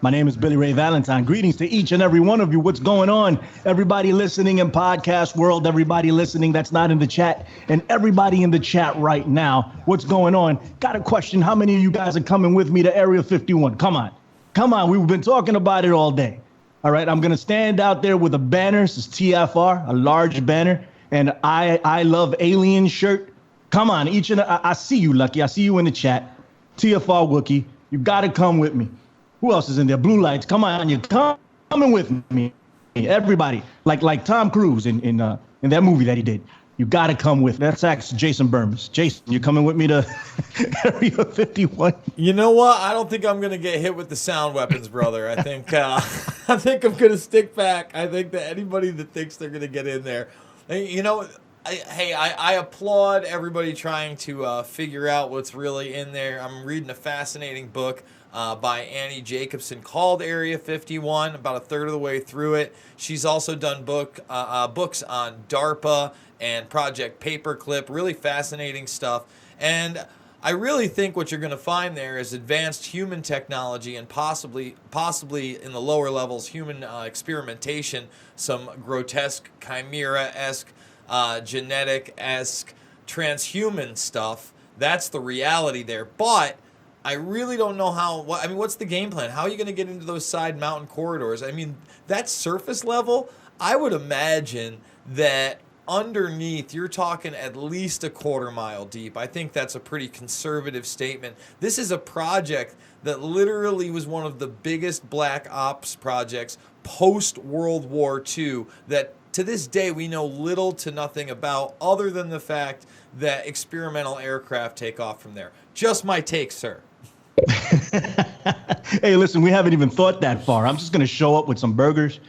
My name is Billy Ray Valentine. Greetings to each and every one of you. What's going on? Everybody listening in podcast world, everybody listening that's not in the chat, and everybody in the chat right now. What's going on? Got a question. How many of you guys are coming with me to Area 51? Come on. Come on. We've been talking about it all day. All right. I'm going to stand out there with a banner. This is TFR, a large banner, and I love alien shirt. Come on. I see you, Lucky. I see you in the chat. TFR Wookie. You got to come with me. Who else is in there? Blue Lights. Come on, you're coming with me. Everybody, like Tom Cruise in that movie that he did. You got to come with. That's actually Jason Bermas. Jason, you coming with me to Area 51? You know what? I don't think I'm gonna get hit with the sound weapons, brother. I think I'm gonna stick back. I think that anybody that thinks they're gonna get in there, you know. I applaud everybody trying to figure out what's really in there. I'm reading a fascinating book by Annie Jacobson called Area 51, about a third of the way through it. She's also done books on DARPA and Project Paperclip, really fascinating stuff. And I really think what you're going to find there is advanced human technology and possibly in the lower levels, human experimentation, some grotesque chimera-esque, genetic-esque, transhuman stuff. That's the reality there. But I really don't know what's the game plan? How are you going to get into those side mountain corridors? I mean, that surface level, I would imagine that underneath, you're talking at least a quarter mile deep. I think that's a pretty conservative statement. This is a project that literally was one of the biggest black ops projects post-World War II that to this day we know little to nothing about, other than the fact that experimental aircraft take off from there. Just my take, sir. Hey, listen, we haven't even thought that far. I'm just going to show up with some burgers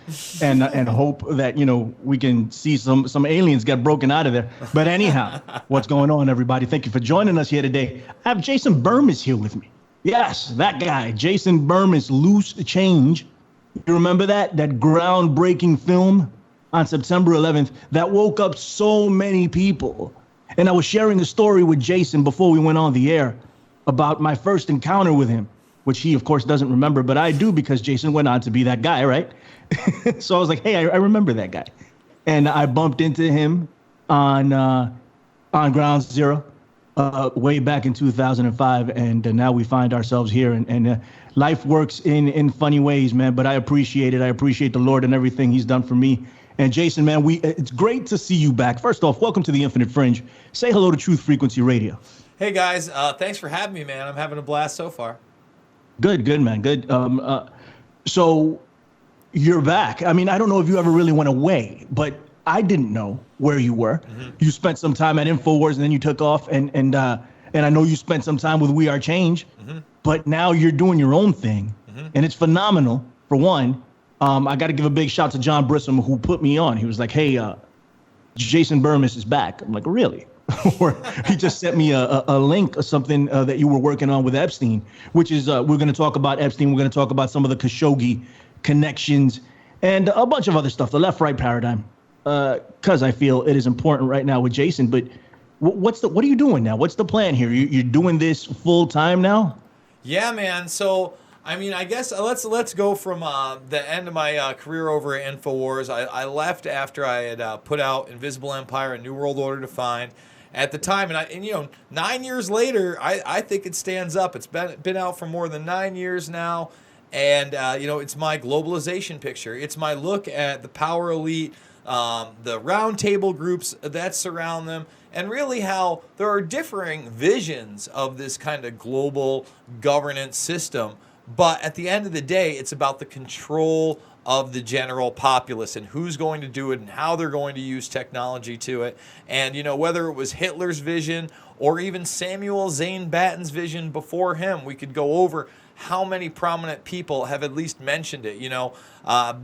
and hope that, we can see some aliens get broken out of there. But anyhow, what's going on, everybody? Thank you for joining us here today. I have Jason Bermas here with me. Yes, that guy, Jason Bermas, Loose Change. You remember that groundbreaking film on September 11th that woke up so many people? And I was sharing a story with Jason before we went on the air about my first encounter with him, which he, of course, doesn't remember, but I do because Jason went on to be that guy, right? So I was like, hey, I remember that guy. And I bumped into him on Ground Zero way back in 2005, and now we find ourselves here. And life works in funny ways, man, but I appreciate it. I appreciate the Lord and everything he's done for me. And Jason, man, it's great to see you back. First off, welcome to the Infinite Fringe. Say hello to Truth Frequency Radio. Hey, guys. Thanks for having me, man. I'm having a blast so far. Good, man. Good. So you're back. I mean, I don't know if you ever really went away, but I didn't know where you were. Mm-hmm. You spent some time at InfoWars and then you took off. And I know you spent some time with We Are Change, mm-hmm. but now you're doing your own thing. Mm-hmm. And it's phenomenal, for one. I got to give a big shout to John Brissom, who put me on. He was like, hey, Jason Bermas is back. I'm like, really? Or he just sent me a link or something that you were working on with Epstein, which is we're going to talk about Epstein. We're going to talk about some of the Khashoggi connections and a bunch of other stuff, the left-right paradigm, because I feel it is important right now with Jason. But what are you doing now? What's the plan here? You're doing this full time now? Yeah, man. So, I mean, I guess let's go from the end of my career over at InfoWars. I left after I had put out Invisible Empire and New World Order Defined. At the time, and 9 years later, I think it stands up. It's been out for more than 9 years now, and it's my globalization picture. It's my look at the power elite, the roundtable groups that surround them, and really how there are differing visions of this kind of global governance system. But at the end of the day, it's about the control of the general populace and who's going to do it and how they're going to use technology to it. And, whether it was Hitler's vision or even Samuel Zane Batten's vision before him, we could go over how many prominent people have at least mentioned it.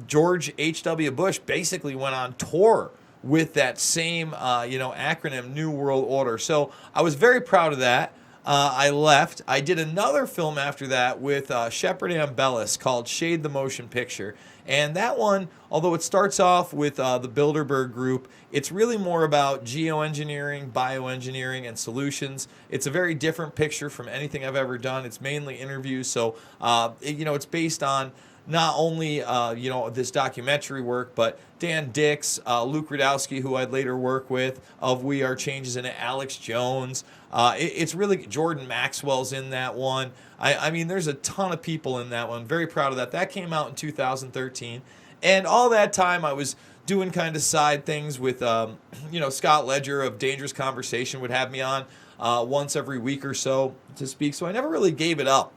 George H.W. Bush basically went on tour with that same, acronym, New World Order. So I was very proud of that. I left. I did another film after that with Shepard Ambellis called Shade the Motion Picture. And that one, although it starts off with the Bilderberg Group, it's really more about geoengineering, bioengineering, and solutions. It's a very different picture from anything I've ever done. It's mainly interviews. So, it's based on not only this documentary work, but Dan Dix, Luke Rudowski, who I'd later work with, of We Are Changes in it, Alex Jones. It's really Jordan Maxwell's in that one. I mean, there's a ton of people in that one. Very proud of that. That came out in 2013, and all that time I was doing kind of side things with Scott Ledger of Dangerous Conversation would have me on once every week or so to speak. So I never really gave it up.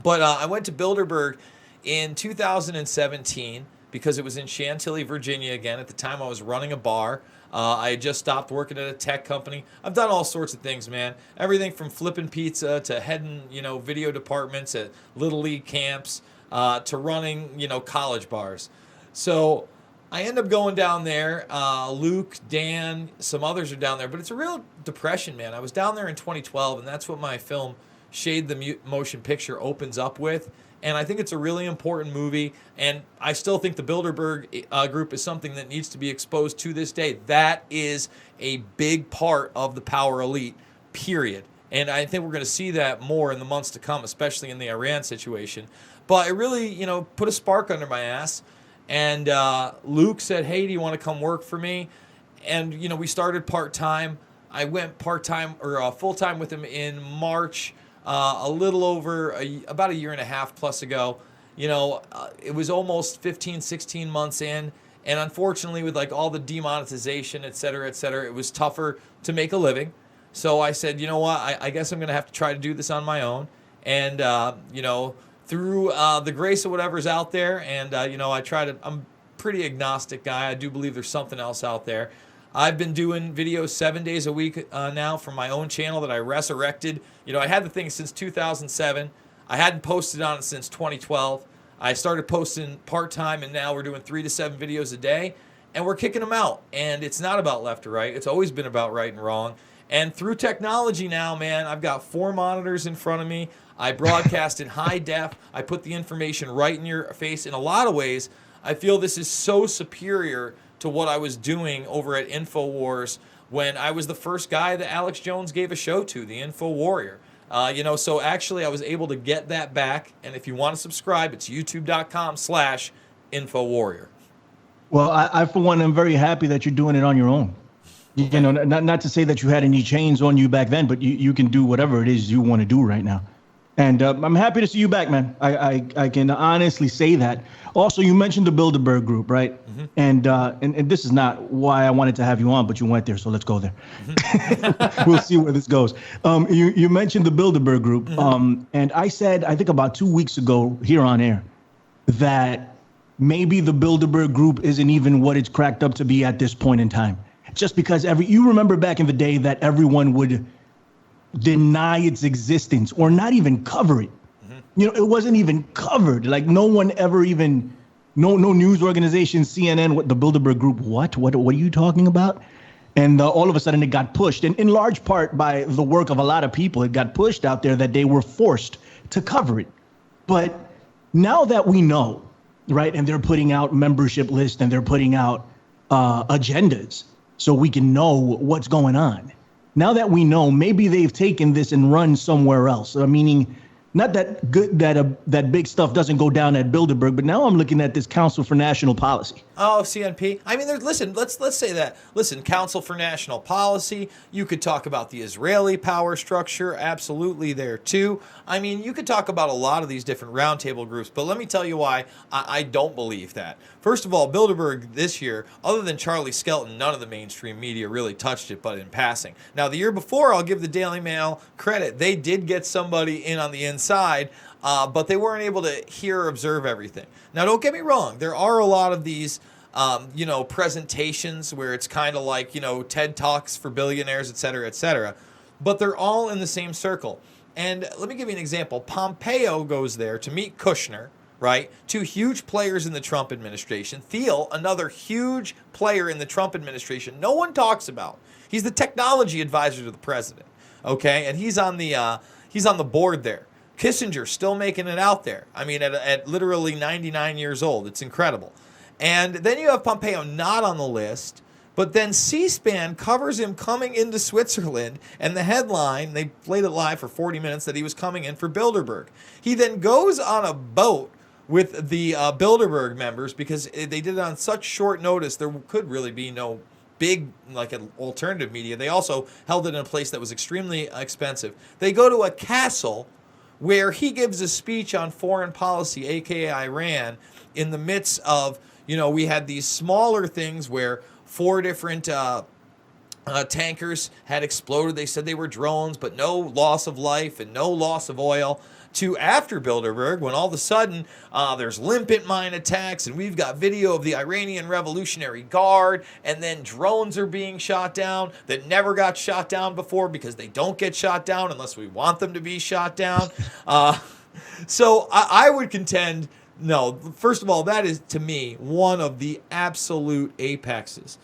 But I went to Bilderberg in 2017 because it was in Chantilly, Virginia again. At the time, I was running a bar. I had just stopped working at a tech company. I've done all sorts of things, man. Everything from flipping pizza to heading, video departments at Little League camps to running, college bars. So I end up going down there. Luke, Dan, some others are down there. But it's a real depression, man. I was down there in 2012, and that's what my film Shade the Motion Picture opens up with. And I think it's a really important movie. And I still think the Bilderberg Group is something that needs to be exposed to this day. That is a big part of the power elite, period. And I think we're going to see that more in the months to come, especially in the Iran situation. But it really, put a spark under my ass. And Luke said, hey, do you want to come work for me? And, we started part-time. I went part-time or full-time with him in March. A little over about a year and a half plus ago. It was almost 15, 16 months in. And unfortunately, with all the demonetization, et cetera, it was tougher to make a living. So I said, you know what, I guess I'm going to have to try to do this on my own. And, through the grace of whatever's out there. And, I'm a pretty agnostic guy. I do believe there's something else out there. I've been doing videos 7 days a week now from my own channel that I resurrected. I had the thing since 2007. I hadn't posted on it since 2012. I started posting part-time, and now we're doing 3 to 7 videos a day, and we're kicking them out. And it's not about left or right. It's always been about right and wrong. And through technology now, man, I've got 4 monitors in front of me. I broadcast in high def. I put the information right in your face. In a lot of ways, I feel this is so superior to what I was doing over at InfoWars when I was the first guy that Alex Jones gave a show to, the Info Warrior. So actually I was able to get that back. And if you want to subscribe, it's youtube.com/InfoWarrior. Well, I for one, am very happy that you're doing it on your own. Not to say that you had any chains on you back then, but you can do whatever it is you want to do right now. And I'm happy to see you back, man. I can honestly say that. Also, you mentioned the Bilderberg Group, right? Mm-hmm. And this is not why I wanted to have you on, but you went there, so let's go there. Mm-hmm. We'll see where this goes. You mentioned the Bilderberg Group, mm-hmm. And I said, I think about 2 weeks ago here on air, that maybe the Bilderberg Group isn't even what it's cracked up to be at this point in time. Just because you remember back in the day that everyone would deny its existence or not even cover it. Mm-hmm. It wasn't even covered. No one ever even, no news organization, CNN, what the Bilderberg Group, what are you talking about? And all of a sudden it got pushed, and in large part by the work of a lot of people, it got pushed out there that they were forced to cover it. But now that we know, right, and they're putting out membership lists and they're putting out agendas so we can know what's going on. Now that we know, maybe they've taken this and run somewhere else. Meaning, not that good that big stuff doesn't go down at Bilderberg, but now I'm looking at this Council for National Policy. Oh, CNP. I mean, listen. Let's say that. Listen, Council for National Policy. You could talk about the Israeli power structure. Absolutely, there too. I mean, you could talk about a lot of these different roundtable groups. But let me tell you why I don't believe that. First of all, Bilderberg this year, other than Charlie Skelton, none of the mainstream media really touched it, but in passing. Now, the year before, I'll give the Daily Mail credit. They did get somebody in on the inside, but they weren't able to hear or observe everything. Now, don't get me wrong. There are a lot of these, presentations where it's kind of like, TED Talks for billionaires, et cetera, but they're all in the same circle. And let me give you an example. Pompeo goes there to meet Kushner, right? 2 huge players in the Trump administration. Thiel, another huge player in the Trump administration. No one talks about. He's the technology advisor to the president. Okay, and he's on the board there. Kissinger still making it out there. I mean, at literally 99 years old. It's incredible. And then you have Pompeo not on the list, but then C-SPAN covers him coming into Switzerland, and the headline, they played it live for 40 minutes, that he was coming in for Bilderberg. He then goes on a boat with the Bilderberg members because they did it on such short notice. There could really be no big, like an alternative media. They also held it in a place that was extremely expensive. They go to a castle where he gives a speech on foreign policy, aka Iran, in the midst of, we had these smaller things where 4 different tankers had exploded. They said they were drones, but no loss of life and no loss of oil. To after Bilderberg, when all of a sudden there's limpet mine attacks, and we've got video of the Iranian Revolutionary Guard, and then drones are being shot down that never got shot down before because they don't get shot down unless we want them to be shot down. So I would contend, no, first of all, that is, to me, one of the absolute apexes